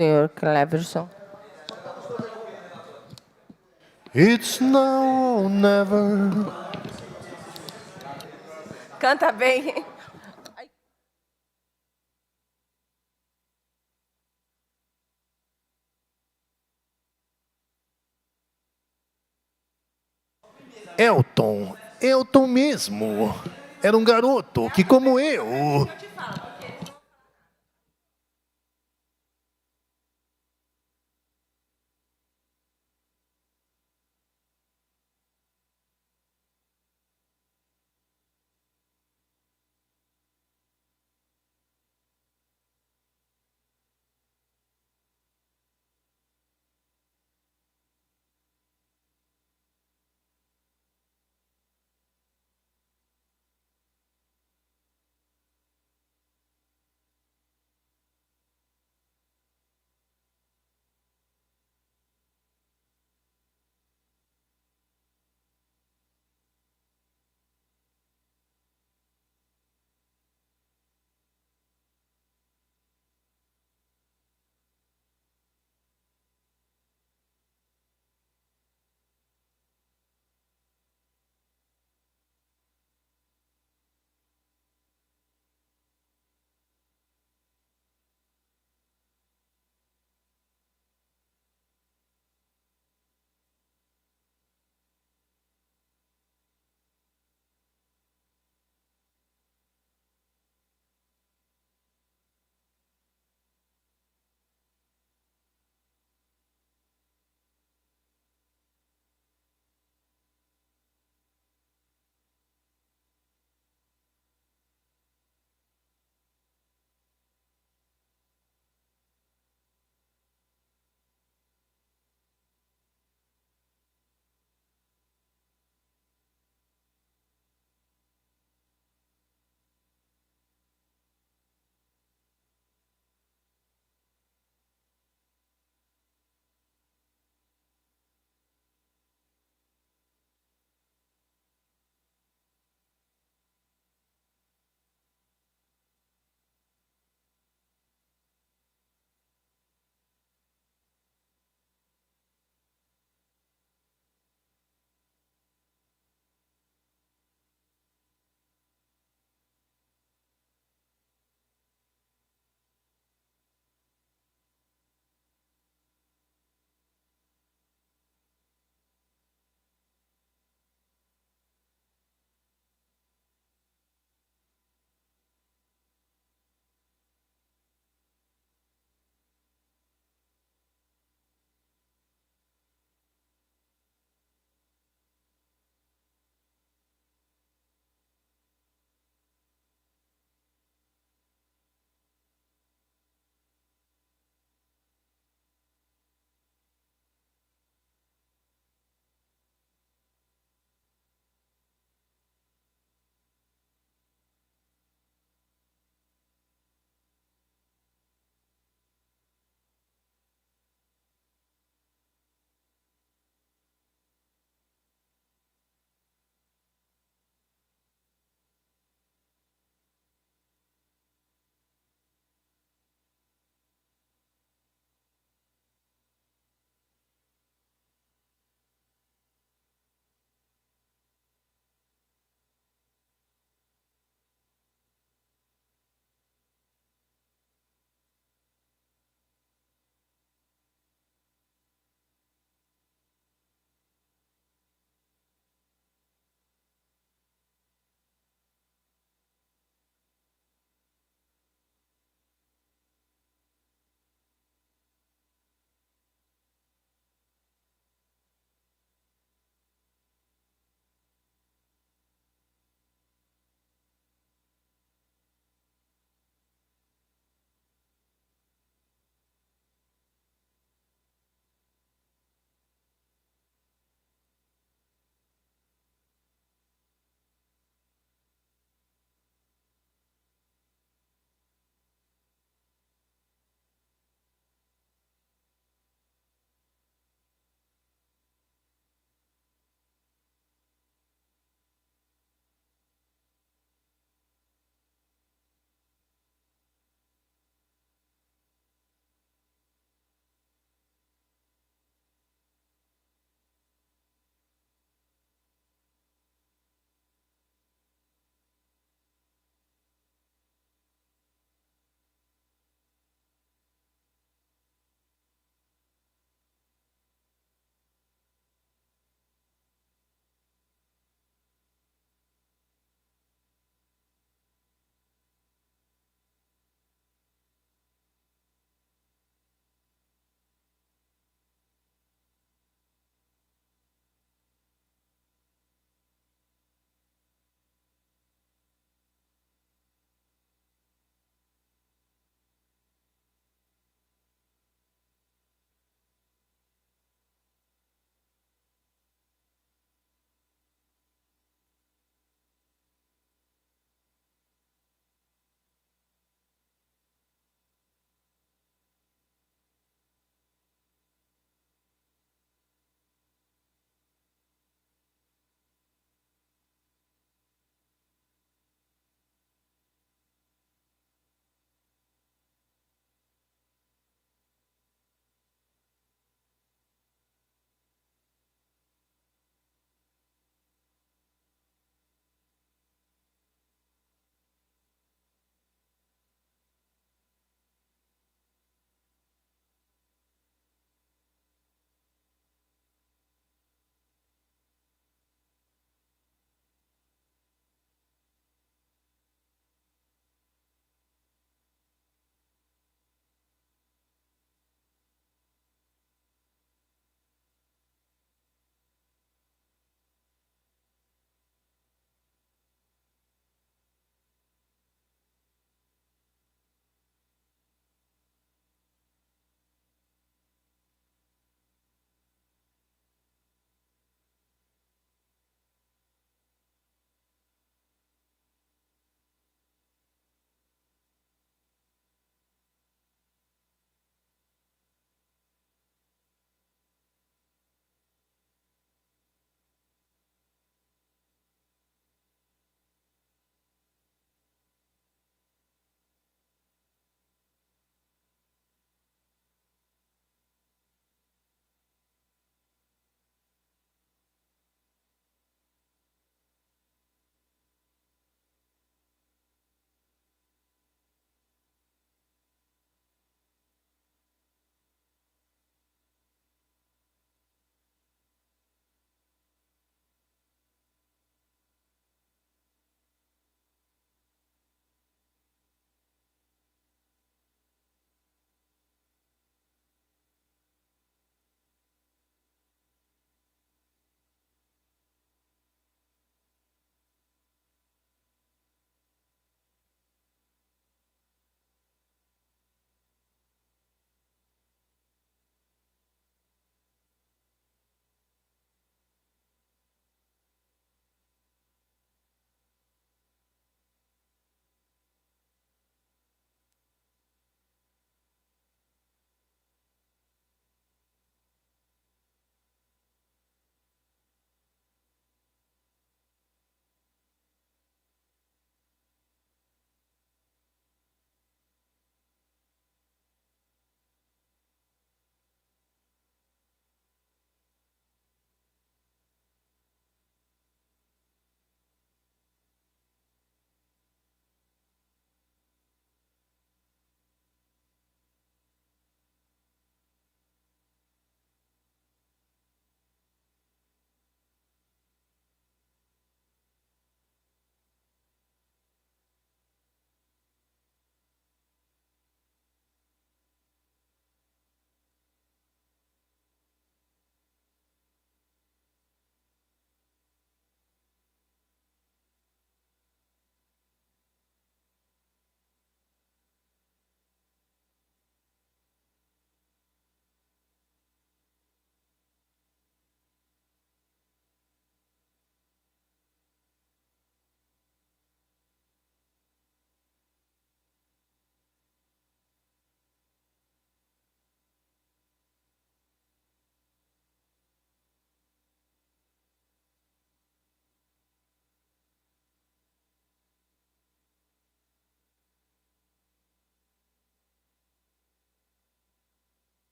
Senhor Cleverson. It's now or never. Canta bem. Elton mesmo. Era um garoto que, como eu.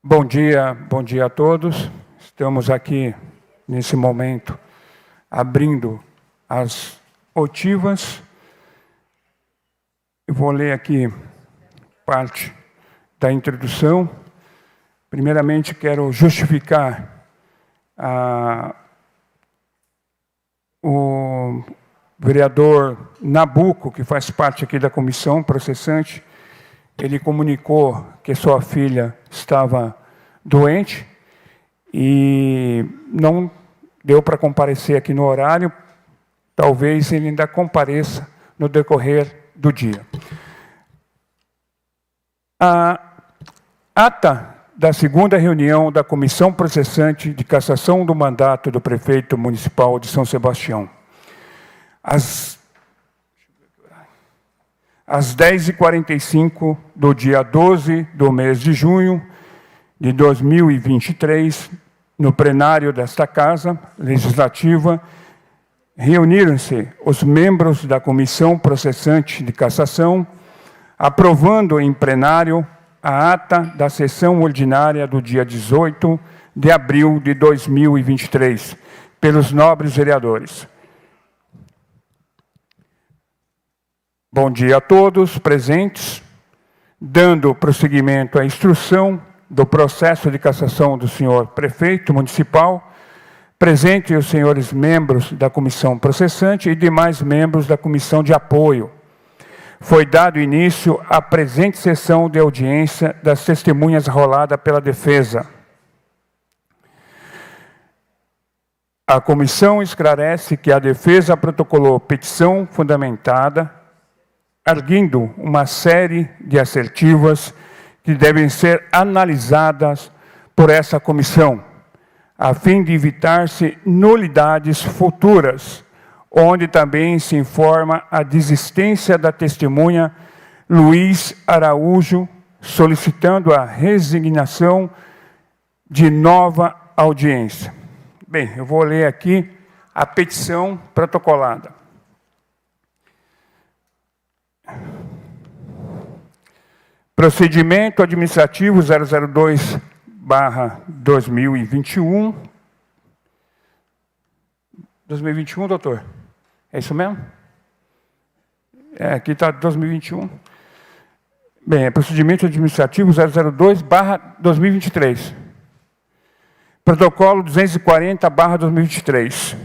Bom dia a todos. Estamos aqui, nesse momento, abrindo as oitivas. Eu vou ler aqui parte da introdução. Primeiramente, quero justificar o vereador Nabuco, que faz parte aqui da comissão processante. Ele comunicou que sua filha estava doente e não deu para comparecer aqui no horário. Talvez ele ainda compareça no decorrer do dia. A ata da segunda reunião da Comissão Processante de Cassação do Mandato do Prefeito Municipal de São Sebastião. Às 10h45 do dia 12 do mês de junho de 2023, no plenário desta Casa Legislativa, reuniram-se os membros da Comissão Processante de Cassação, aprovando em plenário a ata da sessão ordinária do dia 18 de abril de 2023, pelos nobres vereadores. Bom dia a todos presentes. Dando prosseguimento à instrução do processo de cassação do senhor prefeito municipal, presente os senhores membros da comissão processante e demais membros da comissão de apoio. Foi dado início à presente sessão de audiência das testemunhas rolada pela defesa. A comissão esclarece que a defesa protocolou petição fundamentada, arguindo uma série de assertivas que devem ser analisadas por essa comissão, a fim de evitar-se nulidades futuras, onde também se informa a desistência da testemunha Luiz Araújo, solicitando a resignação de nova audiência. Bem, eu vou ler aqui a petição protocolada. Procedimento administrativo 002/2021. 2021, doutor? É isso mesmo? Aqui está 2021. Bem, é procedimento administrativo 002/2023. Protocolo 240/2023.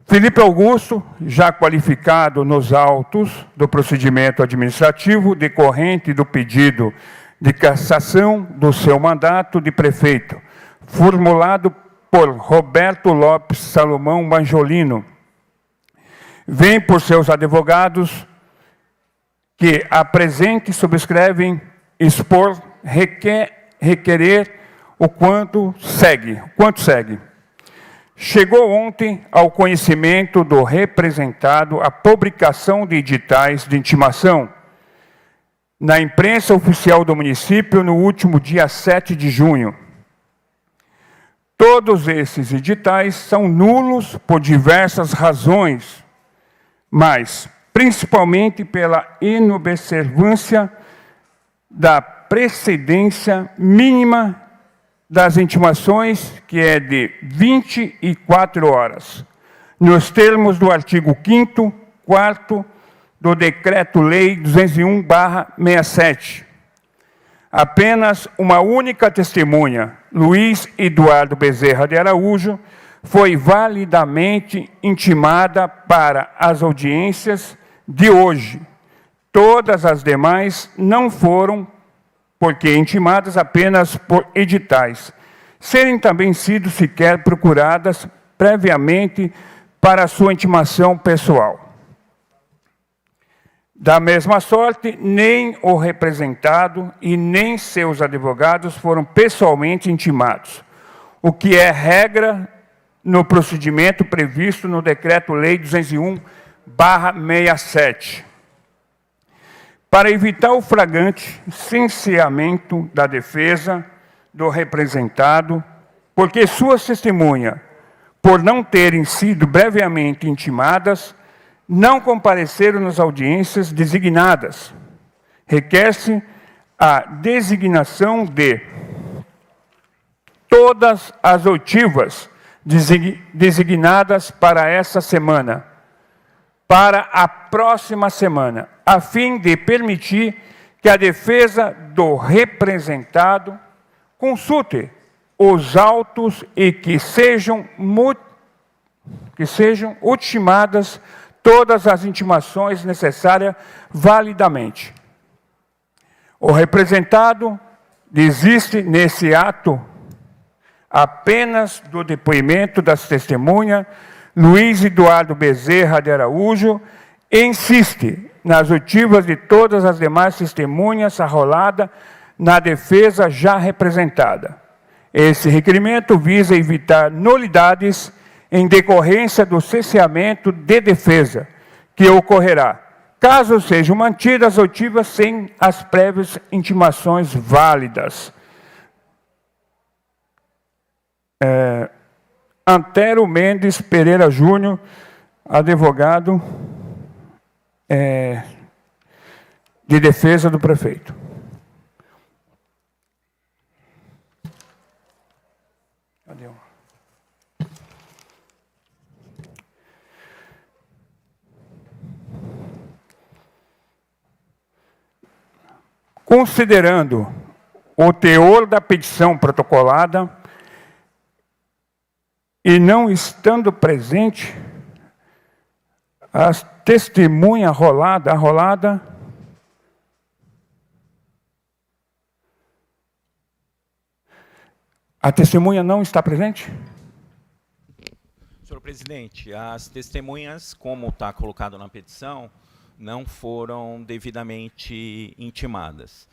Felipe Augusto, já qualificado nos autos do procedimento administrativo decorrente do pedido de cassação do seu mandato de prefeito, formulado por Roberto Lopes Salomão Manjolino, vem por seus advogados que apresente e subscrevem expor, requerer o quanto segue. Chegou ontem ao conhecimento do representado a publicação de editais de intimação na imprensa oficial do município no último dia 7 de junho. Todos esses editais são nulos por diversas razões, mas principalmente pela inobservância da precedência mínima das intimações, que é de 24 horas, nos termos do artigo 5º, 4º do Decreto-Lei 201/67. Apenas uma única testemunha, Luiz Eduardo Bezerra de Araújo, foi validamente intimada para as audiências de hoje. Todas as demais não foram, porque intimadas apenas por editais, serem também sido sequer procuradas previamente para sua intimação pessoal. Da mesma sorte, nem o representado e nem seus advogados foram pessoalmente intimados, o que é regra no procedimento previsto no Decreto-Lei 201/67. Para evitar o flagrante cerceamento da defesa do representado, porque suas testemunhas, por não terem sido brevemente intimadas, não compareceram nas audiências designadas. Requer-se a designação de todas as oitivas designadas para essa semana, para a próxima semana, a fim de permitir que a defesa do representado consulte os autos e que sejam ultimadas todas as intimações necessárias validamente. O representado desiste nesse ato apenas do depoimento das testemunhas Luiz Eduardo Bezerra de Araújo e insiste nas oitivas de todas as demais testemunhas arroladas na defesa já representada. Esse requerimento visa evitar nulidades em decorrência do cesseamento de defesa, que ocorrerá caso sejam mantidas as oitivas sem as prévias intimações válidas. Antero Mendes Pereira Júnior, advogado de defesa do prefeito. Cadê? Considerando o teor da petição protocolada e não estando presente as testemunha arrolada, a testemunha não está presente? Senhor presidente, as testemunhas, como está colocado na petição, não foram devidamente intimadas.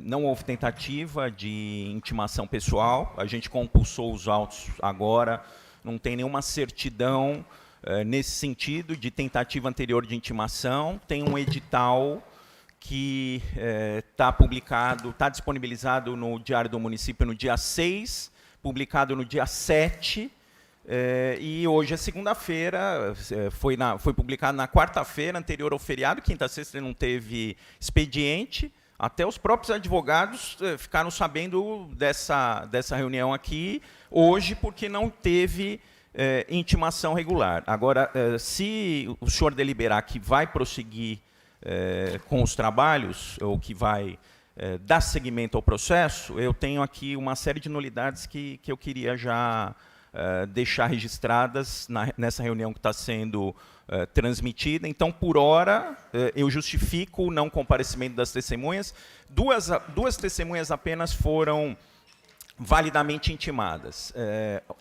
Não houve tentativa de intimação pessoal, a gente compulsou os autos agora, não tem nenhuma certidão nesse sentido de tentativa anterior de intimação, tem um edital que está publicado, está disponibilizado no Diário do Município no dia 6, publicado no dia 7, e hoje é segunda-feira, foi publicado na quarta-feira, anterior ao feriado, quinta, sexta não teve expediente. Até os próprios advogados ficaram sabendo dessa reunião aqui hoje, porque não teve intimação regular. Agora, se o senhor deliberar que vai prosseguir com os trabalhos, ou que vai dar seguimento ao processo, eu tenho aqui uma série de nulidades que eu queria já deixar registradas nessa reunião que está sendo transmitida. Então, por hora, eu justifico o não comparecimento das testemunhas. Duas testemunhas apenas foram validamente intimadas.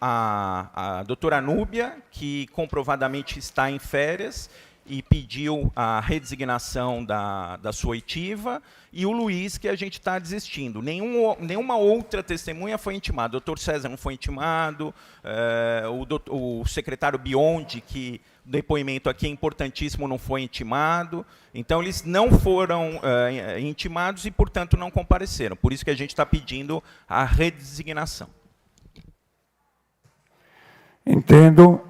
A doutora Núbia, que comprovadamente está em férias e pediu a redesignação da sua oitiva, e o Luiz, que a gente está desistindo. Nenhuma outra testemunha foi intimada. O doutor César não foi intimado, o secretário Biondi, que o depoimento aqui é importantíssimo, não foi intimado. Então, eles não foram intimados e, portanto, não compareceram. Por isso que a gente está pedindo a redesignação. Entendo.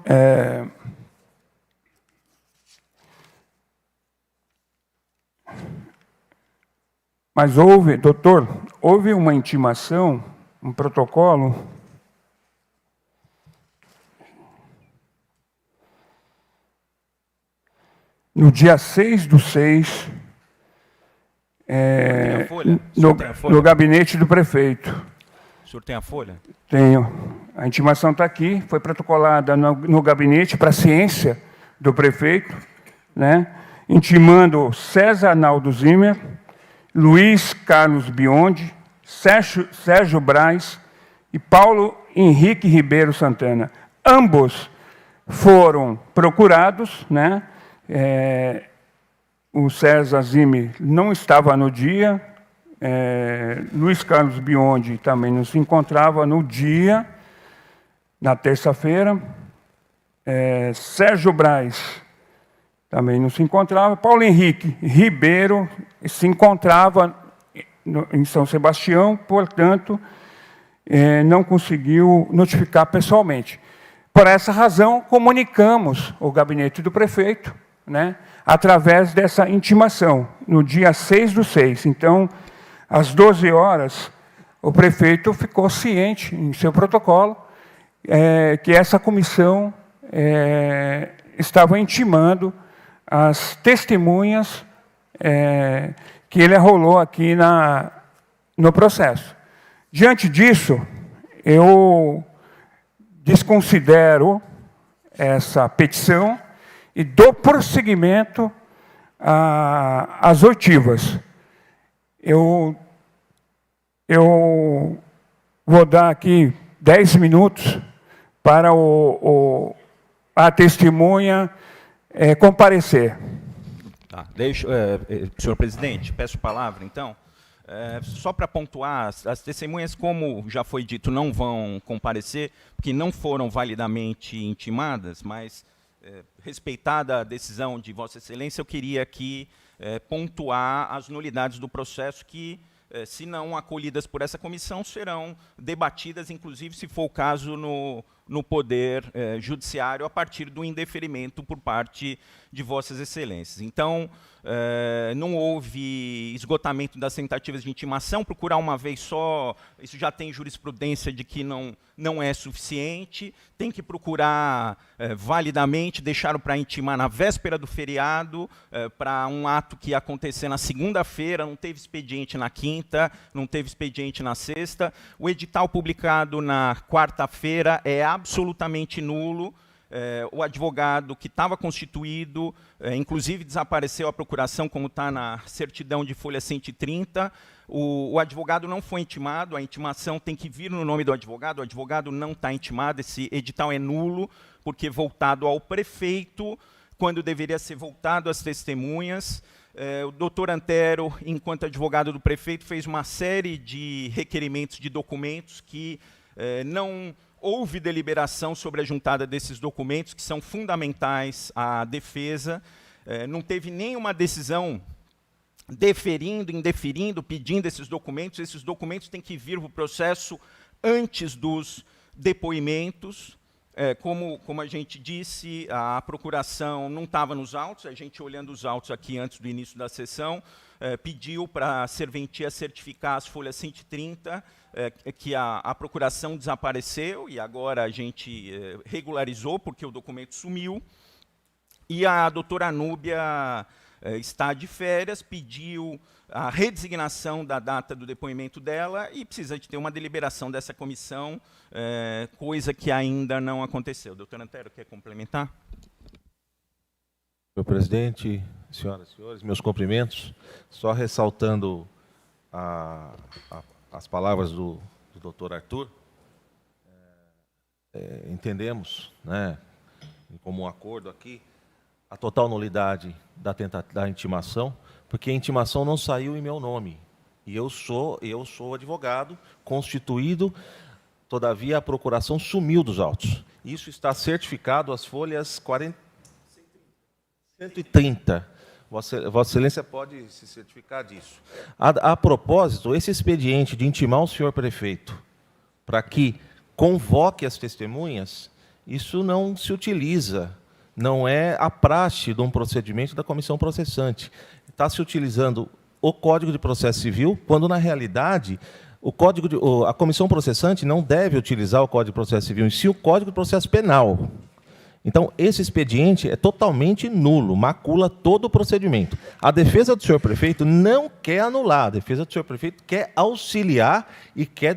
Mas houve uma intimação, um protocolo no dia 6/6, no gabinete do prefeito. O senhor tem a folha? Tenho. A intimação está aqui, foi protocolada no gabinete para a ciência do prefeito, né, intimando César Arnaldo Zimmer, Luiz Carlos Biondi, Sérgio Braz e Paulo Henrique Ribeiro Santana. Ambos foram procurados, né? O César Zimmer não estava no dia, Luiz Carlos Biondi também não se encontrava no dia, na terça-feira, Sérgio Braz também não se encontrava, Paulo Henrique Ribeiro se encontrava em São Sebastião, portanto, não conseguiu notificar pessoalmente. Por essa razão, comunicamos o gabinete do prefeito, né, através dessa intimação, no dia 6/6. Então, às 12 horas, o prefeito ficou ciente, em seu protocolo, que essa comissão estava intimando as testemunhas que ele arrolou aqui no processo. Diante disso, eu desconsidero essa petição e dou prosseguimento às oitivas. Eu vou dar aqui 10 minutos para a testemunha comparecer. Tá, senhor presidente, peço a palavra, então. Só para pontuar, as testemunhas, como já foi dito, não vão comparecer, porque não foram validamente intimadas, mas, respeitada a decisão de Vossa Excelência, eu queria aqui pontuar as nulidades do processo que, se não acolhidas por essa comissão, serão debatidas, inclusive, se for o caso, no Poder Judiciário, a partir do indeferimento por parte de Vossas Excelências. Então, não houve esgotamento das tentativas de intimação, procurar uma vez só, isso já tem jurisprudência de que não é suficiente, tem que procurar validamente, deixaram para intimar na véspera do feriado, para um ato que ia acontecer na segunda-feira, não teve expediente na quinta, não teve expediente na sexta. O edital publicado na quarta-feira é absolutamente nulo. O advogado que estava constituído, inclusive desapareceu a procuração, como está na certidão de folha 130. O advogado não foi intimado, a intimação tem que vir no nome do advogado, o advogado não está intimado, esse edital é nulo, porque voltado ao prefeito, quando deveria ser voltado às testemunhas. O doutor Antero, enquanto advogado do prefeito, fez uma série de requerimentos de documentos que não houve deliberação sobre a juntada desses documentos, que são fundamentais à defesa. Não teve nenhuma decisão deferindo, indeferindo, pedindo esses documentos. Esses documentos têm que vir para o processo antes dos depoimentos. Como a gente disse, a procuração não estava nos autos, a gente, olhando os autos aqui antes do início da sessão, pediu para a serventia certificar as folhas 130, que a procuração desapareceu, e agora a gente regularizou, porque o documento sumiu. E a doutora Núbia está de férias, pediu a redesignação da data do depoimento dela e precisa de ter uma deliberação dessa comissão, coisa que ainda não aconteceu. Doutor Antero, quer complementar? Senhor presidente, senhoras e senhores, meus cumprimentos. Só ressaltando as palavras do doutor Arthur, entendemos, né, como um acordo aqui, a total nulidade da intimação, porque a intimação não saiu em meu nome. E eu sou advogado, constituído, todavia a procuração sumiu dos autos. Isso está certificado às folhas 130. Vossa Excelência pode se certificar disso. A propósito, esse expediente de intimar o senhor prefeito para que convoque as testemunhas, isso não se utiliza, não é a praxe de um procedimento da comissão processante. Está se utilizando o Código de Processo Civil, quando, na realidade, a comissão processante não deve utilizar o Código de Processo Civil, e sim o Código de Processo Penal. Então, esse expediente é totalmente nulo, macula todo o procedimento. A defesa do senhor prefeito não quer anular, a defesa do senhor prefeito quer auxiliar e quer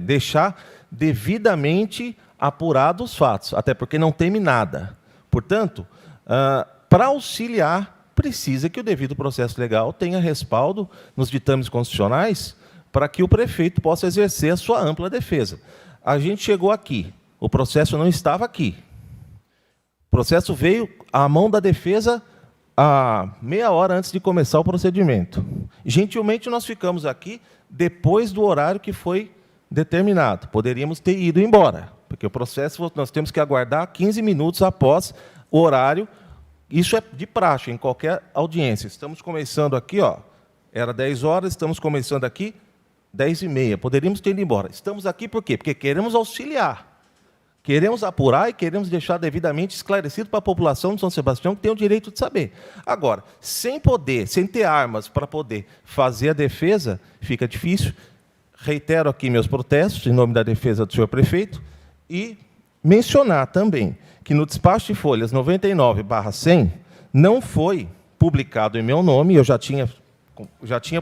deixar devidamente apurados os fatos, até porque não teme nada. Portanto, para auxiliar, precisa que o devido processo legal tenha respaldo nos ditames constitucionais para que o prefeito possa exercer a sua ampla defesa. A gente chegou aqui, o processo não estava aqui. O processo veio à mão da defesa a meia hora antes de começar o procedimento. Gentilmente, nós ficamos aqui depois do horário que foi determinado. Poderíamos ter ido embora, porque o processo nós temos que aguardar 15 minutos após o horário. Isso é de praxe em qualquer audiência. Estamos começando aqui, era 10 horas, estamos começando aqui 10h30. Poderíamos ter ido embora. Estamos aqui por quê? Porque queremos auxiliar. Queremos apurar e queremos deixar devidamente esclarecido para a população de São Sebastião que tem o direito de saber. Agora, sem ter armas para poder fazer a defesa, fica difícil. Reitero aqui meus protestos em nome da defesa do senhor prefeito e mencionar também que no despacho de folhas 99/100 não foi publicado em meu nome, eu já tinha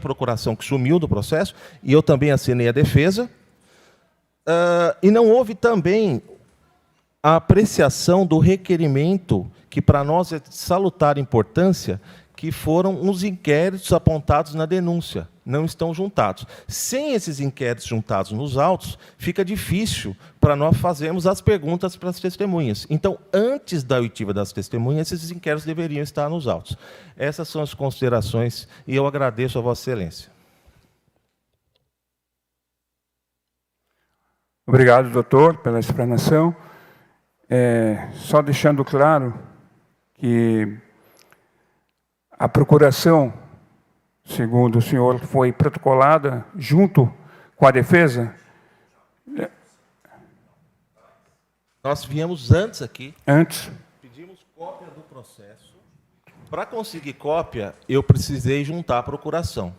procuração que sumiu do processo, e eu também assinei a defesa, e não houve também a apreciação do requerimento, que para nós é de salutar importância, que foram os inquéritos apontados na denúncia, não estão juntados. Sem esses inquéritos juntados nos autos, fica difícil para nós fazermos as perguntas para as testemunhas. Então, antes da oitiva das testemunhas, esses inquéritos deveriam estar nos autos. Essas são as considerações, e eu agradeço a Vossa Excelência. Obrigado, doutor, pela explanação. Só deixando claro que a procuração, segundo o senhor, foi protocolada junto com a defesa? Nós viemos antes aqui. Antes? Pedimos cópia do processo. Para conseguir cópia, eu precisei juntar a procuração.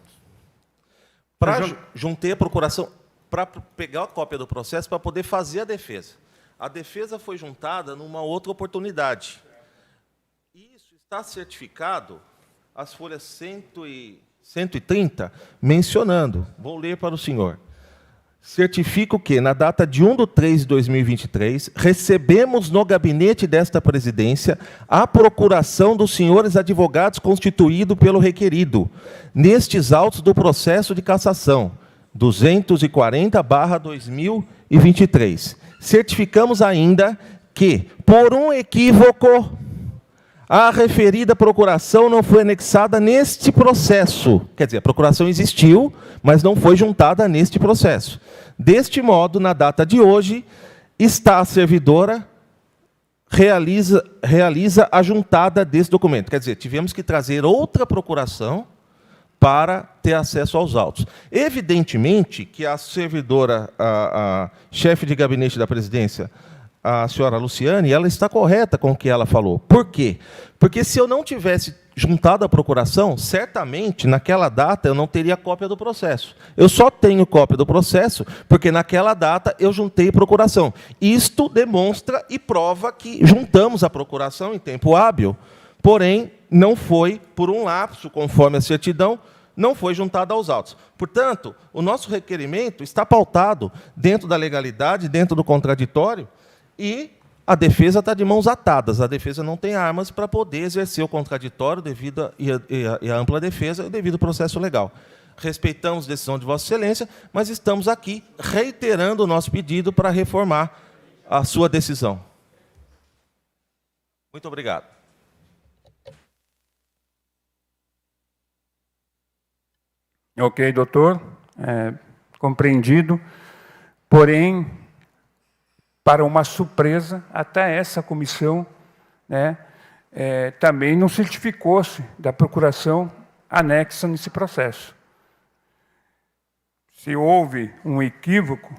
Juntei a procuração para pegar a cópia do processo para poder fazer a defesa. A defesa foi juntada numa outra oportunidade. Isso está certificado, as folhas 130, mencionando. Vou ler para o senhor. Certifico que, na data de 1/3/2023, recebemos no gabinete desta presidência a procuração dos senhores advogados constituído pelo requerido, nestes autos do processo de cassação, 240/2023. Certificamos ainda que, por um equívoco, a referida procuração não foi anexada neste processo. Quer dizer, a procuração existiu, mas não foi juntada neste processo. Deste modo, na data de hoje, está a servidora realiza a juntada desse documento. Quer dizer, tivemos que trazer outra procuração para ter acesso aos autos. Evidentemente que a servidora, a chefe de gabinete da presidência, a senhora Luciane, ela está correta com o que ela falou. Por quê? Porque se eu não tivesse juntado a procuração, certamente, naquela data, eu não teria cópia do processo. Eu só tenho cópia do processo porque, naquela data, eu juntei procuração. Isto demonstra e prova que juntamos a procuração em tempo hábil, porém, não foi, por um lapso, conforme a certidão, não foi juntada aos autos. Portanto, o nosso requerimento está pautado dentro da legalidade, dentro do contraditório, e a defesa está de mãos atadas. A defesa não tem armas para poder exercer o contraditório devido e a ampla defesa devido ao processo legal. Respeitamos a decisão de Vossa Excelência, mas estamos aqui reiterando o nosso pedido para reformar a sua decisão. Muito obrigado. Ok, doutor. Compreendido. Porém, para uma surpresa, até essa comissão, né, também não certificou-se da procuração anexa nesse processo. Se houve um equívoco,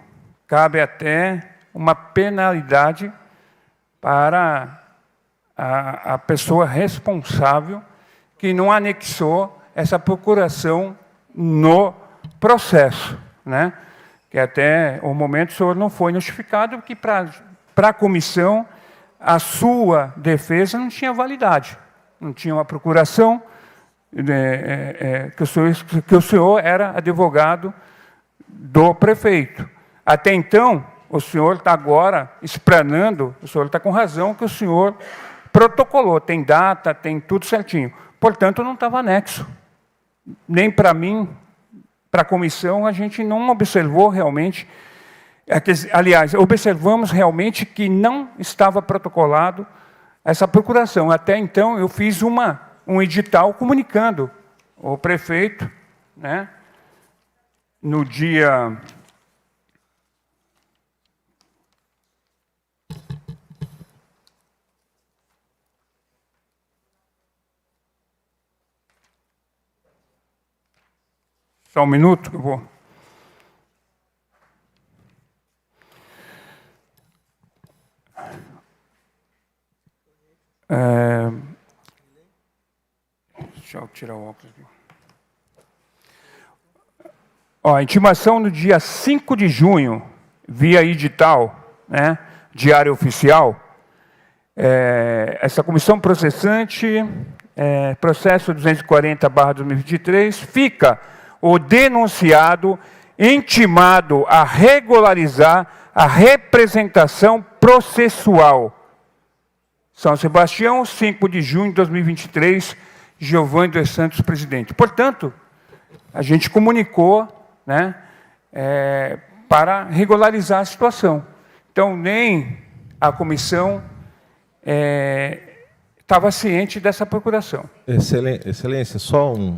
cabe até uma penalidade para a pessoa responsável que não anexou essa procuração no processo, né? Que até o momento o senhor não foi notificado, que para a comissão a sua defesa não tinha validade, não tinha uma procuração, que o senhor era advogado do prefeito. Até então, o senhor está agora explanando, o senhor está com razão que o senhor protocolou, tem data, tem tudo certinho. Portanto, não estava anexo. Nem para mim, para a comissão, a gente não observou realmente, aliás, observamos realmente que não estava protocolado essa procuração. Até então, eu fiz um edital comunicando o prefeito, né, no dia... Só um minuto que eu vou... Vou tirar o óculos aqui. Ó, a intimação no dia 5 de junho, via edital, né, Diário Oficial, essa comissão processante, processo 240/2023, fica o denunciado intimado a regularizar a representação processual. São Sebastião, 5 de junho de 2023, Giovanni dos Santos, presidente. Portanto, a gente comunicou, né, para regularizar a situação. Então, nem a comissão estava ciente dessa procuração. Excelência, só um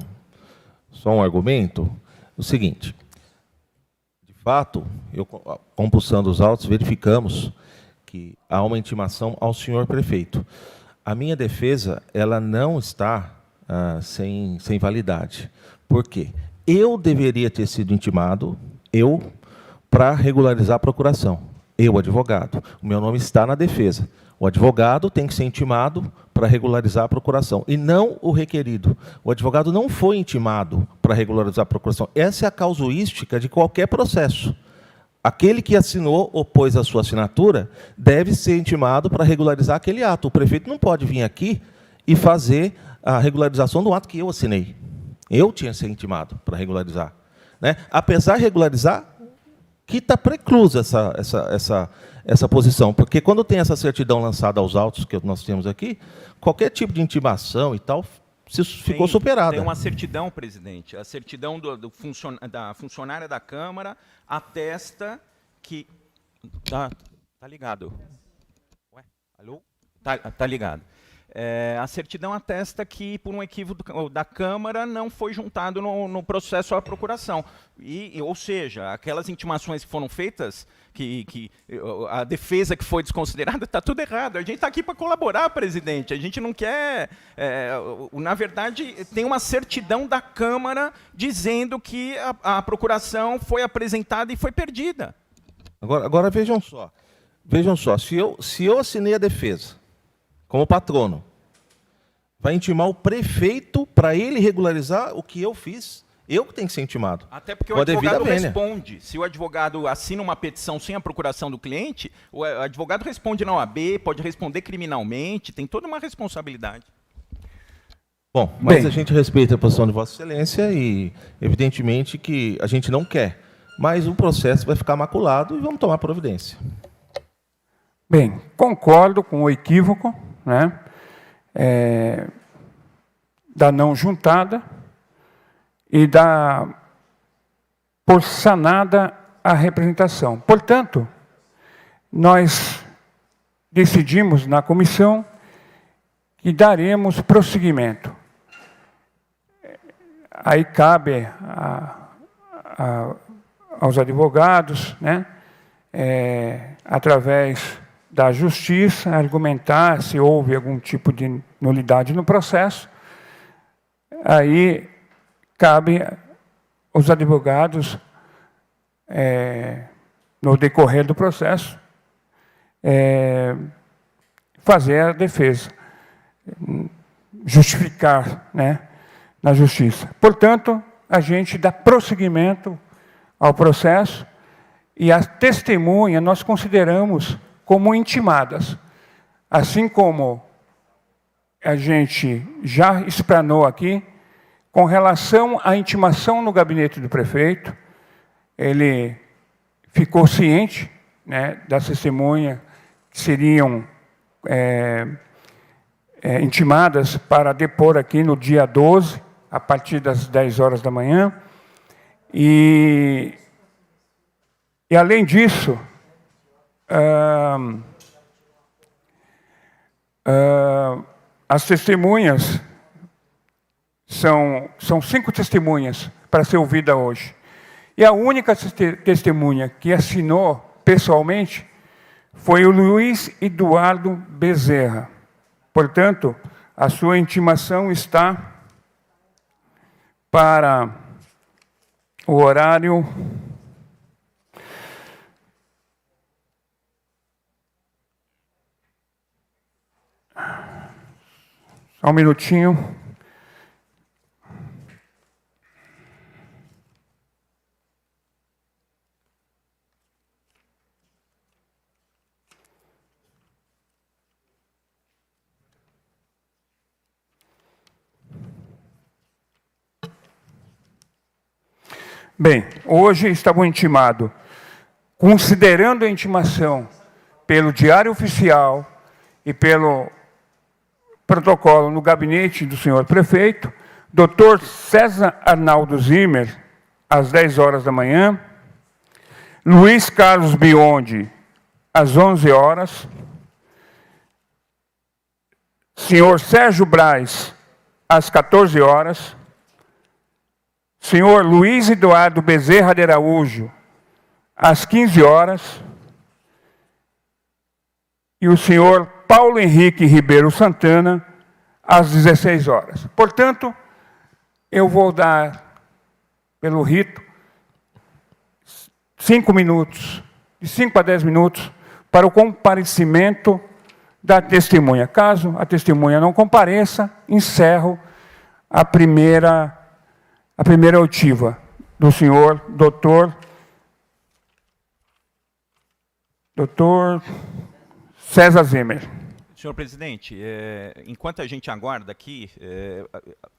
argumento. O seguinte, de fato, compulsando os autos, verificamos que há uma intimação ao senhor prefeito. A minha defesa, ela não está sem validade. Por quê? Eu deveria ter sido intimado, para regularizar a procuração. Eu, advogado. O meu nome está na defesa. O advogado tem que ser intimado para regularizar a procuração, e não o requerido. O advogado não foi intimado para regularizar a procuração. Essa é a casuística de qualquer processo. Aquele que assinou ou pôs a sua assinatura deve ser intimado para regularizar aquele ato. O prefeito não pode vir aqui e fazer a regularização do ato que eu assinei. Eu tinha que ser intimado para regularizar. Né? Apesar de regularizar, que está preclusa essa posição, porque quando tem essa certidão lançada aos autos que nós temos aqui, qualquer tipo de intimação e tal ficou superada. Tem uma certidão, presidente. A certidão da funcionária da Câmara atesta que... Tá ligado. Ué, alô? Tá ligado. A certidão atesta que, por um equívoco da Câmara, não foi juntado no processo à procuração. Ou seja, aquelas intimações que foram feitas, que a defesa que foi desconsiderada, está tudo errado. A gente está aqui para colaborar, presidente. A gente não quer... na verdade, tem uma certidão da Câmara dizendo que a procuração foi apresentada e foi perdida. Agora vejam só. Vejam só, se eu assinei a defesa como patrono, vai intimar o prefeito para ele regularizar o que eu fiz. Eu que tenho que ser intimado. Até porque o advogado responde. Se o advogado assina uma petição sem a procuração do cliente, o advogado responde na OAB, pode responder criminalmente, tem toda uma responsabilidade. Bom, mas a gente respeita a posição de Vossa Excelência e, evidentemente, que a gente não quer. Mas o processo vai ficar maculado e vamos tomar providência. Bem, concordo com o equívoco, né, da não juntada e por sanada a representação. Portanto, nós decidimos na comissão que daremos prosseguimento. Aí cabe aos advogados, né, através da justiça, argumentar se houve algum tipo de nulidade no processo. Aí cabe aos advogados, no decorrer do processo, fazer a defesa, justificar, né, na justiça. Portanto, a gente dá prosseguimento ao processo e as testemunhas nós consideramos como intimadas. Assim como a gente já explanou aqui, com relação à intimação no gabinete do prefeito, ele ficou ciente, né, das testemunhas que seriam intimadas para depor aqui no dia 12, a partir das 10 horas da manhã. E além disso, as testemunhas, são 5 testemunhas para ser ouvida hoje. E a única testemunha que assinou pessoalmente foi o Luiz Eduardo Bezerra. Portanto, a sua intimação está para o horário... Só um minutinho. Bem, hoje estavam intimados, considerando a intimação pelo Diário Oficial e pelo protocolo no gabinete do senhor prefeito, Dr. César Arnaldo Zimmer, às 10 horas da manhã, Luiz Carlos Biondi, às 11 horas, senhor Sérgio Braz, às 14 horas, senhor Luiz Eduardo Bezerra de Araújo, às 15 horas, e o senhor Paulo Henrique Ribeiro Santana, às 16 horas. Portanto, eu vou dar, pelo rito, 5 minutos, de 5 a 10 minutos, para o comparecimento da testemunha. Caso a testemunha não compareça, encerro a primeira oitiva do senhor doutor César Zimmer. Senhor presidente, enquanto a gente aguarda aqui,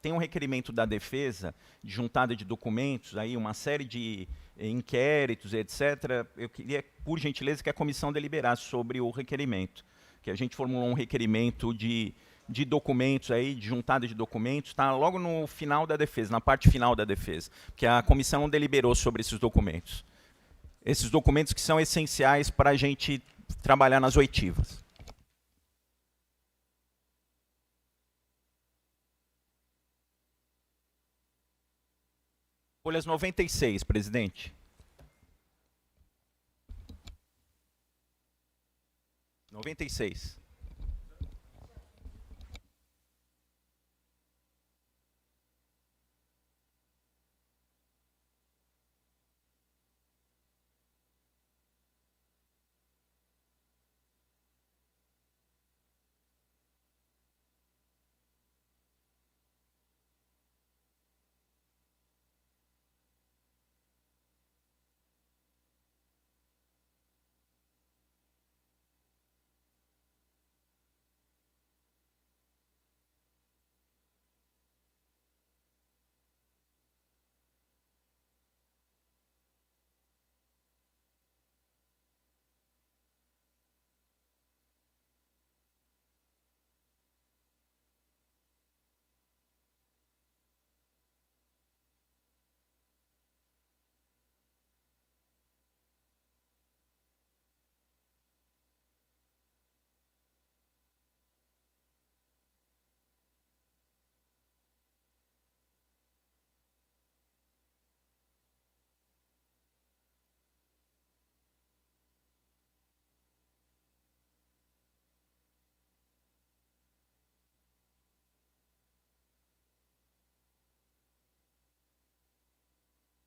tem um requerimento da defesa de juntada de documentos, aí uma série de inquéritos, etc. Eu queria, por gentileza, que a comissão deliberasse sobre o requerimento, que a gente formulou um requerimento de documentos, aí, de juntada de documentos, está logo no final da defesa, na parte final da defesa, que a comissão não deliberou sobre esses documentos. Esses documentos que são essenciais para a gente trabalhar nas oitivas. Folhas 96, presidente. 96.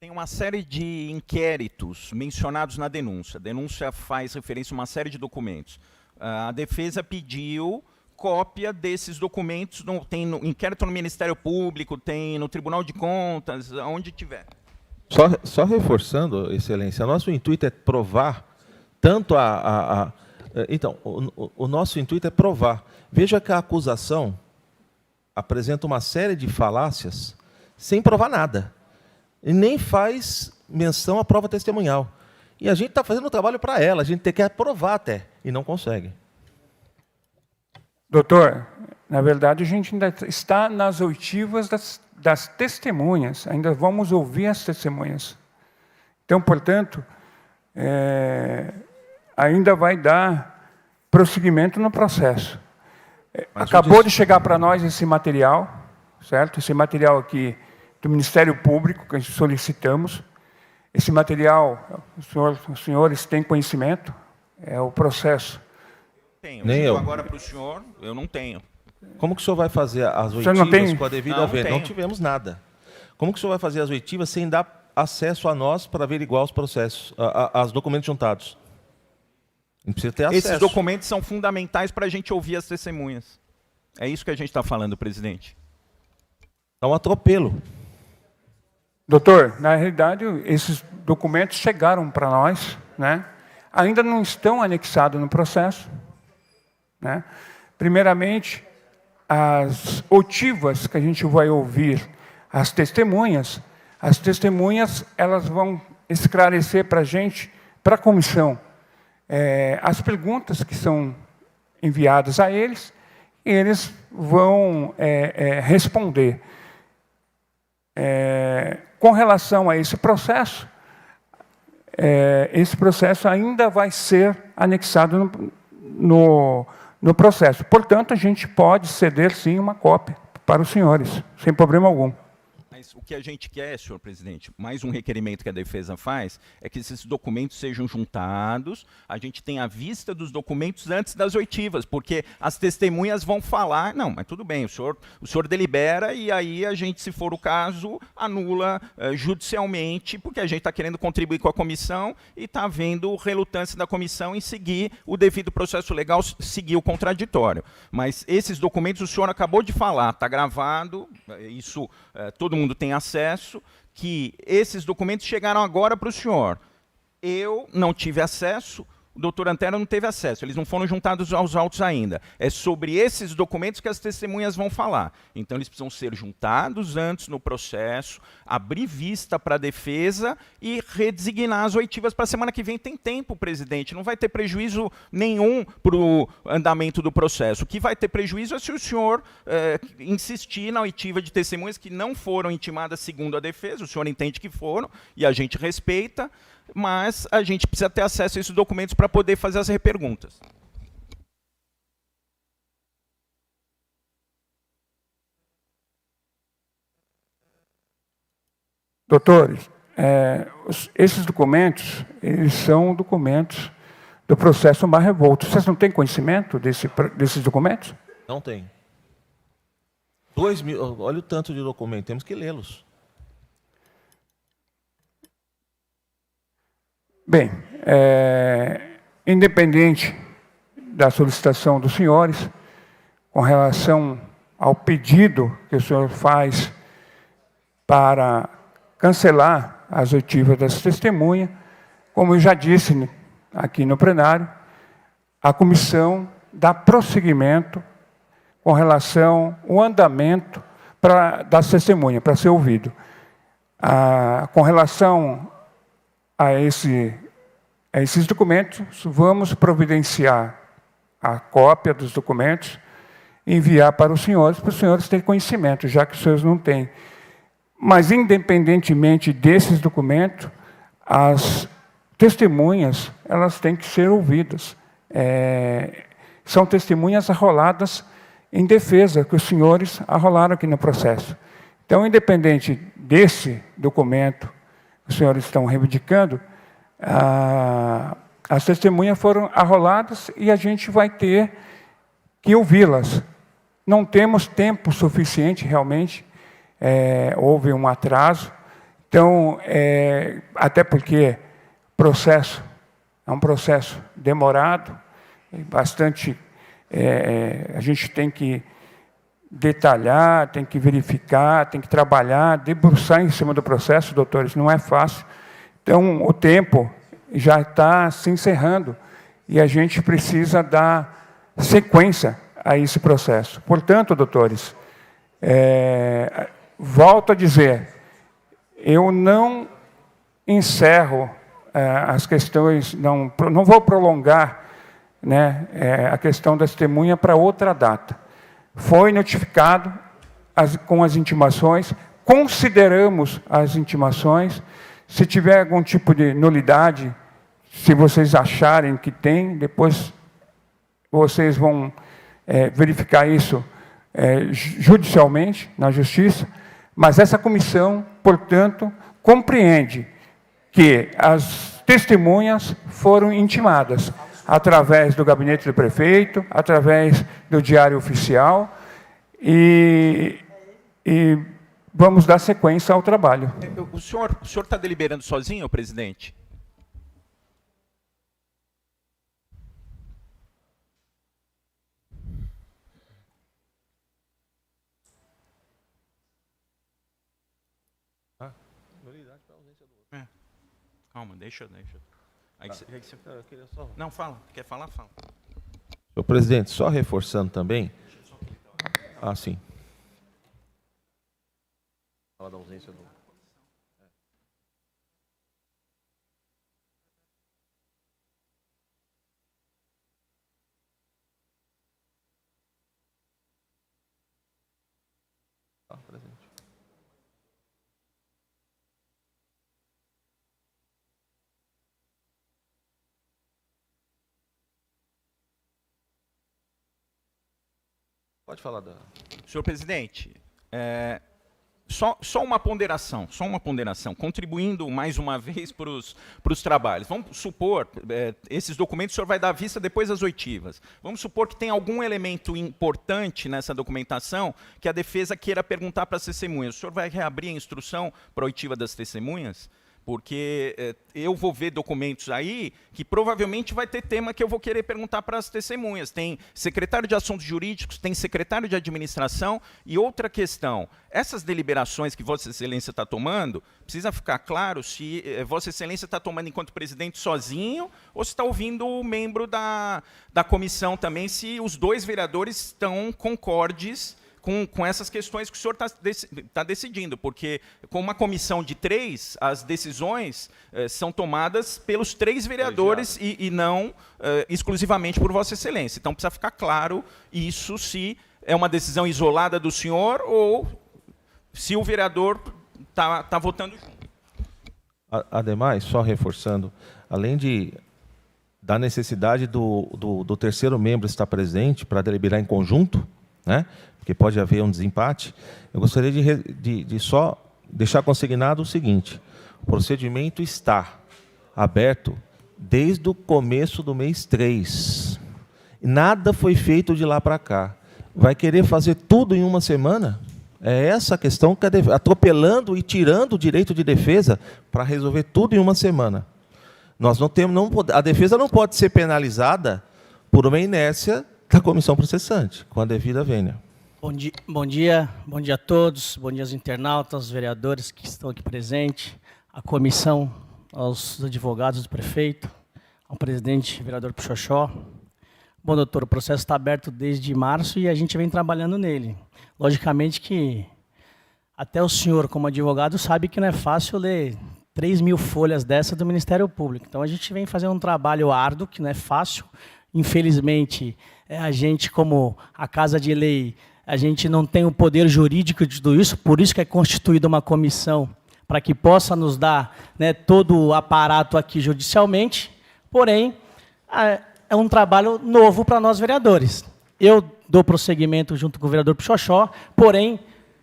Tem uma série de inquéritos mencionados na denúncia. A denúncia faz referência a uma série de documentos. A defesa pediu cópia desses documentos, tem no inquérito no Ministério Público, tem no Tribunal de Contas, onde tiver. Só reforçando, Excelência, nosso intuito é provar tanto Então, o nosso intuito é provar. Veja que a acusação apresenta uma série de falácias sem provar nada. E nem faz menção à prova testemunhal. E a gente está fazendo o trabalho para ela, a gente tem que aprovar até, e não consegue. Doutor, na verdade, a gente ainda está nas oitivas das testemunhas, ainda vamos ouvir as testemunhas. Então, portanto, ainda vai dar prosseguimento no processo. Acabou de chegar para nós esse material, certo? Esse material aqui do Ministério Público, que solicitamos. Esse material, os senhores têm conhecimento? É o processo. Tenho. Nem eu. Agora para o senhor, eu não tenho. Como que o senhor vai fazer as senhor não oitivas tem? com a devida Não, alvena? não Não tivemos nada. Como que o senhor vai fazer as oitivas sem dar acesso a nós para averiguar os processos, os documentos juntados? Não precisa ter acesso. Esses documentos são fundamentais para a gente ouvir as testemunhas. É isso que a gente está falando, presidente. É um atropelo. Doutor, na realidade, esses documentos chegaram para nós, né? Ainda não estão anexados no processo, né? Primeiramente, as oitivas que a gente vai ouvir, as testemunhas, As testemunhas elas vão esclarecer para a gente, para a comissão, as perguntas que são enviadas a eles, e eles vão responder. Com relação a esse processo ainda vai ser anexado no processo. Portanto, a gente pode ceder, sim, uma cópia para os senhores, sem problema algum. Mas o que a gente quer, senhor presidente, mais um requerimento que a defesa faz, é que esses documentos sejam juntados, a gente tenha a vista dos documentos antes das oitivas, porque as testemunhas vão falar, não, mas tudo bem, o senhor delibera e aí a gente, se for o caso, anula judicialmente, porque a gente está querendo contribuir com a comissão e está havendo relutância da comissão em seguir o devido processo legal, seguir o contraditório. Mas esses documentos o senhor acabou de falar, está gravado, isso todo mundo tem acesso, que esses documentos chegaram agora para o senhor. Eu não tive acesso, o doutor Antero não teve acesso, eles não foram juntados aos autos ainda. É sobre esses documentos que as testemunhas vão falar. Então, eles precisam ser juntados antes no processo, abrir vista para a defesa e redesignar as oitivas para a semana que vem. Tem tempo, presidente, não vai ter prejuízo nenhum para o andamento do processo. O que vai ter prejuízo é se o senhor insistir na oitiva de testemunhas que não foram intimadas segundo a defesa, o senhor entende que foram, e a gente respeita, mas a gente precisa ter acesso a esses documentos para poder fazer as reperguntas. Doutores, esses documentos, eles são documentos do processo Mar Revolto. Vocês não têm conhecimento desses documentos? Não tem. 2.000, olha o tanto de documento, temos que lê-los. Bem, independente da solicitação dos senhores, com relação ao pedido que o senhor faz para cancelar as oitivas das testemunhas, como eu já disse aqui no plenário, a comissão dá prosseguimento com relação ao andamento das testemunhas, para ser ouvido. Com relação a esses documentos, vamos providenciar a cópia dos documentos e enviar para os senhores terem conhecimento, já que os senhores não têm. Mas, independentemente desses documentos, as testemunhas elas têm que ser ouvidas. São testemunhas arroladas em defesa, que os senhores arrolaram aqui no processo. Então, independente desse documento que os senhores estão reivindicando, as testemunhas foram arroladas e a gente vai ter que ouvi-las. Não temos tempo suficiente, realmente, houve um atraso. Então, até porque processo é um processo demorado, bastante. A gente tem que detalhar, tem que verificar, tem que trabalhar, debruçar em cima do processo, doutores, não é fácil. Então, o tempo já está se encerrando e a gente precisa dar sequência a esse processo. Portanto, doutores, volto a dizer, eu não encerro as questões, não vou prolongar, né, a questão da testemunha para outra data. Foi notificado com as intimações, consideramos as intimações. Se tiver algum tipo de nulidade, se vocês acharem que tem, depois vocês vão verificar isso judicialmente, na Justiça, mas essa comissão, portanto, compreende que as testemunhas foram intimadas através do gabinete do prefeito, através do Diário Oficial, e vamos dar sequência ao trabalho. O senhor está deliberando sozinho, presidente? Calma, deixa. Aí você... Não, fala. Quer falar? Fala. Senhor presidente, só reforçando também. Sim. Fala da ausência do... presente. Pode falar da... Senhor presidente, só uma ponderação, contribuindo mais uma vez para os trabalhos. Vamos supor, esses documentos o senhor vai dar vista depois das oitivas. Vamos supor que tem algum elemento importante nessa documentação que a defesa queira perguntar para as testemunhas. O senhor vai reabrir a instrução para a oitiva das testemunhas? Porque eu vou ver documentos aí que provavelmente vai ter tema que eu vou querer perguntar para as testemunhas. Tem secretário de Assuntos Jurídicos, tem secretário de Administração. E outra questão, essas deliberações que Vossa Excelência está tomando, precisa ficar claro se Vossa Excelência está tomando enquanto presidente sozinho ou se está ouvindo o membro da comissão também, se os 2 vereadores estão concordes com essas questões que o senhor está decidindo, porque com uma comissão de 3, as decisões são tomadas pelos 3 vereadores e não exclusivamente por Vossa Excelência. Então, precisa ficar claro isso, se é uma decisão isolada do senhor ou se o vereador está votando junto. Ademais, só reforçando, além da necessidade do terceiro membro estar presente para deliberar em conjunto, né? Porque pode haver um desempate, eu gostaria de só deixar consignado o seguinte: o procedimento está aberto desde o começo do mês 3. Nada foi feito de lá para cá. Vai querer fazer tudo em uma semana? É essa a questão, que atropelando e tirando o direito de defesa para resolver tudo em uma semana. Nós não temos, a defesa não pode ser penalizada por uma inércia da comissão processante, com a devida vênia. Bom dia a todos, bom dia aos internautas, aos vereadores que estão aqui presentes, à comissão, aos advogados do prefeito, ao presidente, vereador Puxoxó. Bom, doutor, o processo está aberto desde março e a gente vem trabalhando nele. Logicamente que até o senhor, como advogado, sabe que não é fácil ler 3.000 folhas dessa do Ministério Público. Então, a gente vem fazendo um trabalho árduo, que não é fácil. Infelizmente, a gente, como a Casa de Lei, a gente não tem o poder jurídico de tudo isso, por isso que é constituída uma comissão para que possa nos dar, né, todo o aparato aqui judicialmente, porém, é um trabalho novo para nós vereadores. Eu dou prosseguimento junto com o vereador Puxoxó, porém,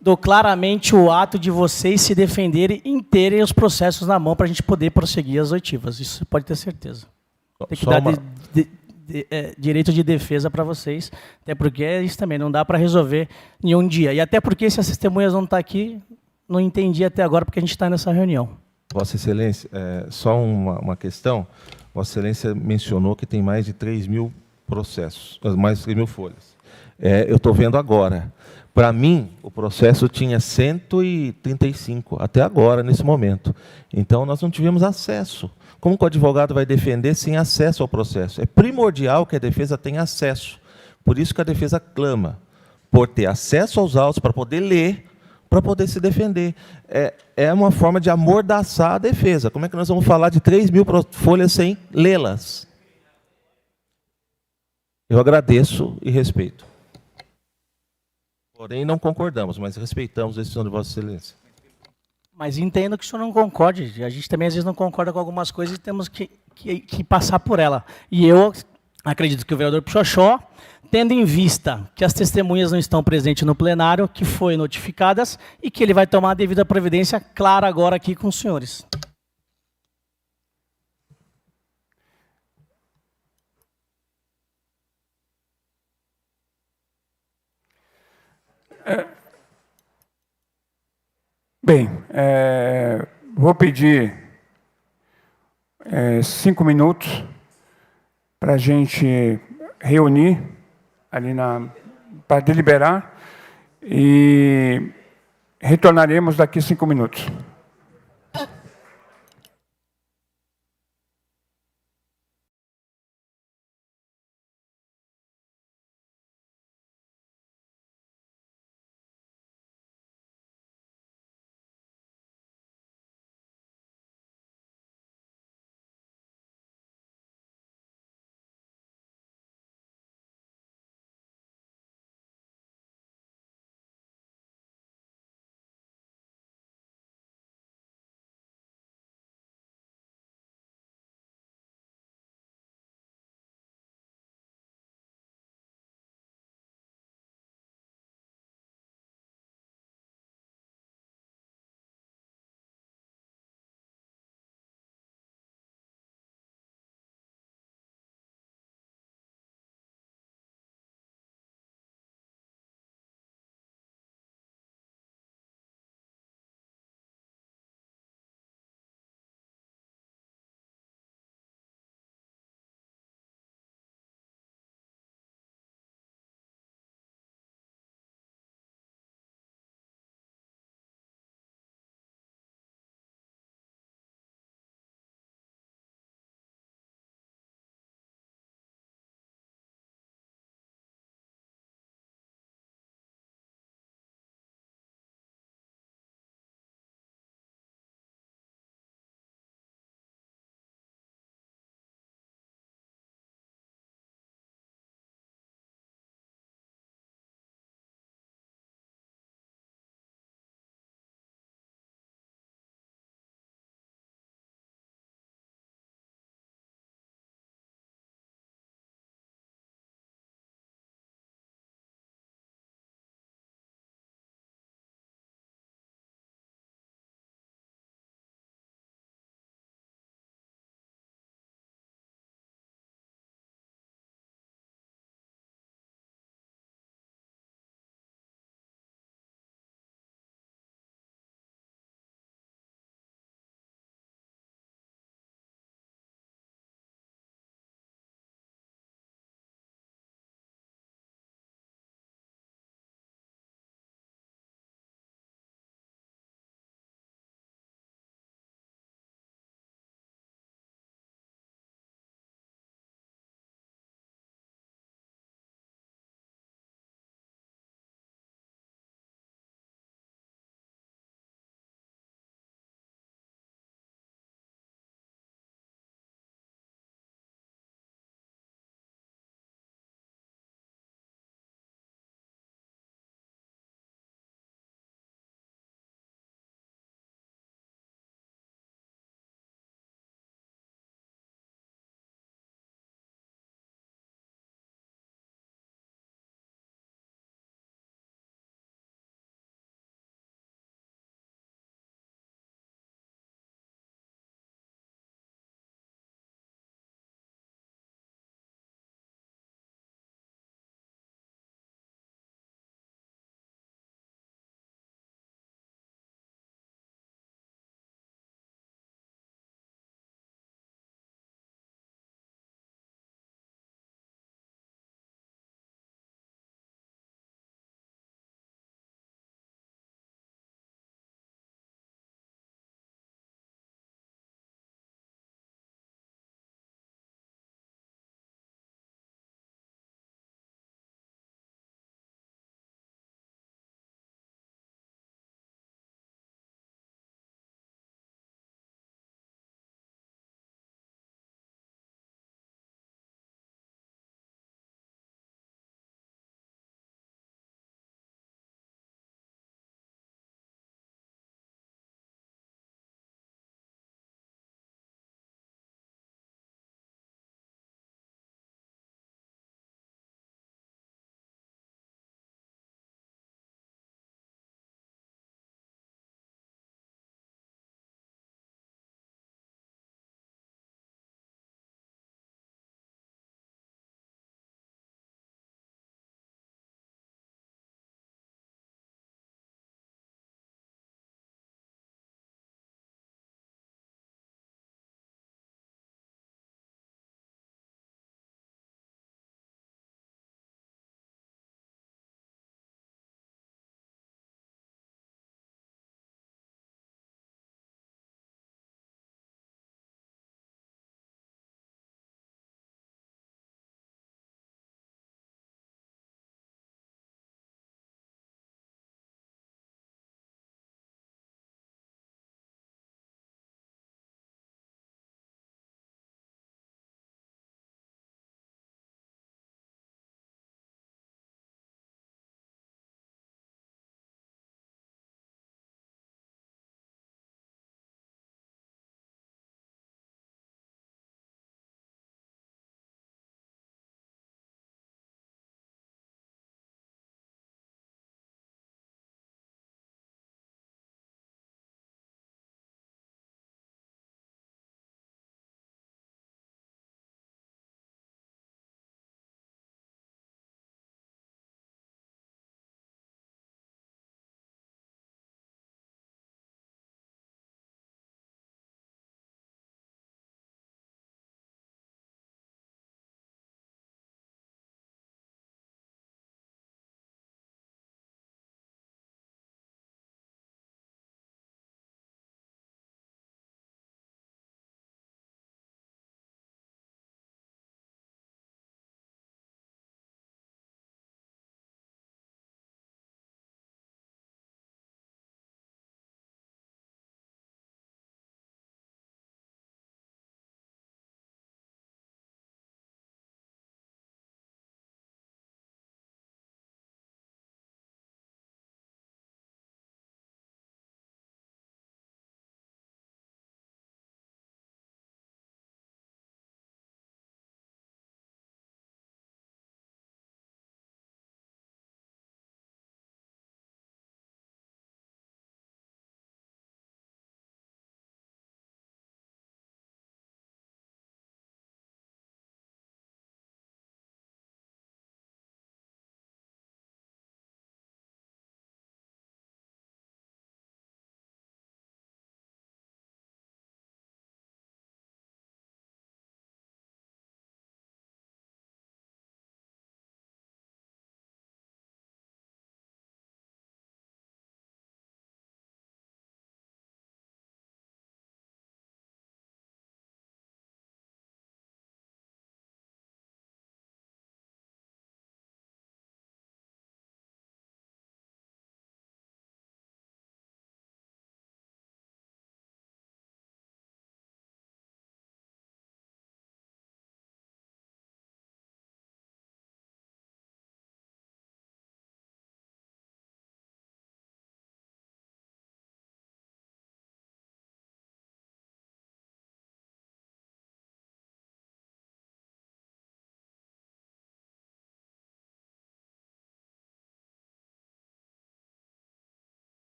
dou claramente o ato de vocês se defenderem e terem os processos na mão para a gente poder prosseguir as oitivas, isso pode ter certeza. Tem que dar direito de defesa para vocês, até porque isso também não dá para resolver em um dia. E até porque, se as testemunhas não estão aqui, não entendi até agora porque a gente está nessa reunião. Vossa Excelência, só uma questão. Vossa Excelência mencionou que tem mais de 3.000 processos, mais de 3.000 folhas. Eu estou vendo agora. Para mim, o processo tinha 135, até agora, nesse momento. Então, nós não tivemos acesso. Como que o advogado vai defender sem acesso ao processo? É primordial que a defesa tenha acesso. Por isso que a defesa clama por ter acesso aos autos, para poder ler, para poder se defender. É uma forma de amordaçar a defesa. Como é que nós vamos falar de 3.000 folhas sem lê-las? Eu agradeço e respeito. Porém, não concordamos, mas respeitamos a decisão de Vossa Excelência. Mas entendo que o senhor não concorde. A gente também, às vezes, não concorda com algumas coisas e temos que passar por ela. E eu acredito que o vereador Puxoxó, tendo em vista que as testemunhas não estão presentes no plenário, que foi notificadas, e que ele vai tomar a devida providência clara agora aqui com os senhores. Bem, vou pedir 5 minutos para a gente reunir ali para deliberar e retornaremos daqui 5 minutos.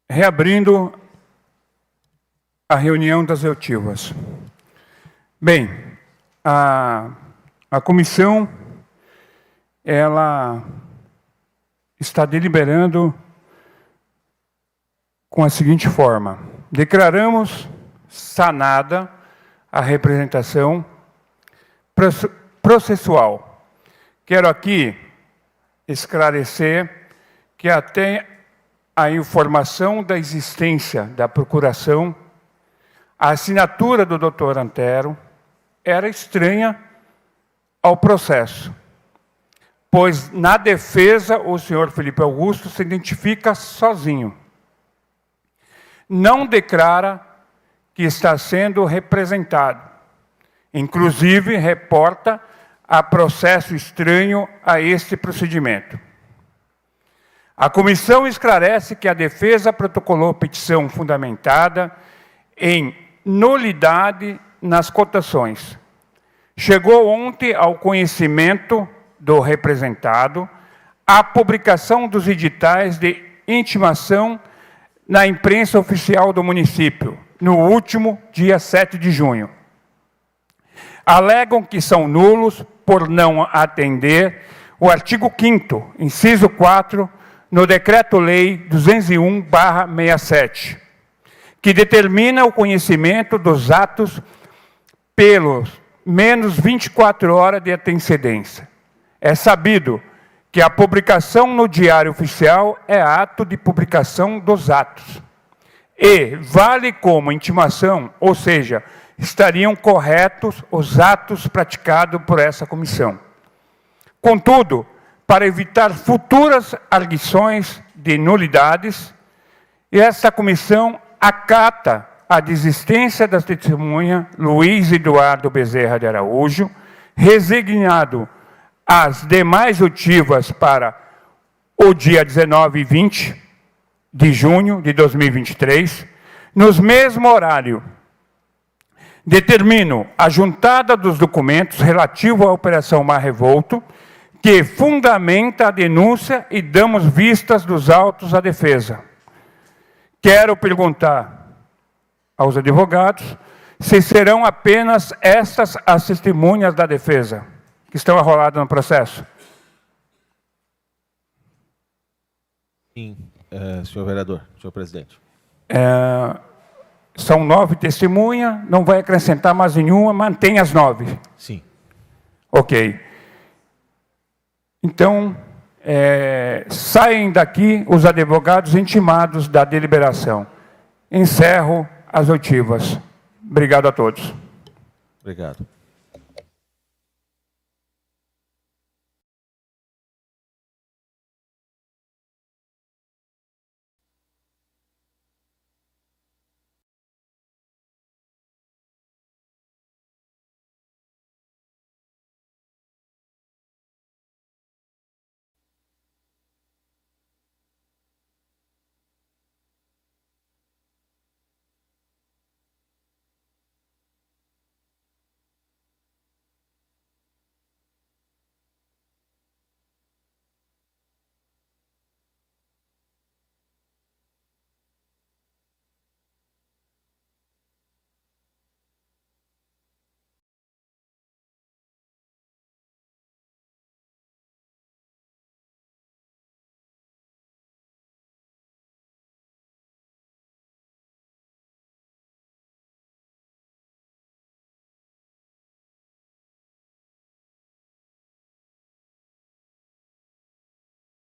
Reabrindo a reunião das oitivas. Bem, a comissão ela está deliberando com a seguinte forma: declaramos sanada a representação processual. Quero aqui esclarecer que até a informação da existência da procuração, a assinatura do doutor Antero era estranha ao processo, pois na defesa o senhor Felipe Augusto se identifica sozinho. Não declara que está sendo representado. Inclusive, reporta a processo estranho a este procedimento. A comissão esclarece que a defesa protocolou petição fundamentada em nulidade nas cotações. Chegou ontem ao conhecimento do representado a publicação dos editais de intimação na imprensa oficial do município, no último dia 7 de junho. Alegam que são nulos por não atender o artigo 5º, inciso 4, no Decreto-Lei 201/67, que determina o conhecimento dos atos pelos menos 24 horas de antecedência. É sabido que a publicação no Diário Oficial é ato de publicação dos atos. E vale como intimação, ou seja, estariam corretos os atos praticados por essa comissão. Contudo, para evitar futuras arguições de nulidades, essa comissão acata a desistência da testemunha Luiz Eduardo Bezerra de Araújo, resignado as demais oitivas para o dia 19 e 20 de junho de 2023, nos mesmo horário. Determino a juntada dos documentos relativo à Operação Mar Revolto, que fundamenta a denúncia e damos vistas dos autos à defesa. Quero perguntar aos advogados se serão apenas estas as testemunhas da defesa que estão arroladas no processo. Sim, senhor vereador, senhor presidente. São 9 testemunhas, não vai acrescentar mais nenhuma, mantém as 9. Sim. Ok. Então, saem daqui os advogados intimados da deliberação. Encerro as oitivas. Obrigado a todos. Obrigado.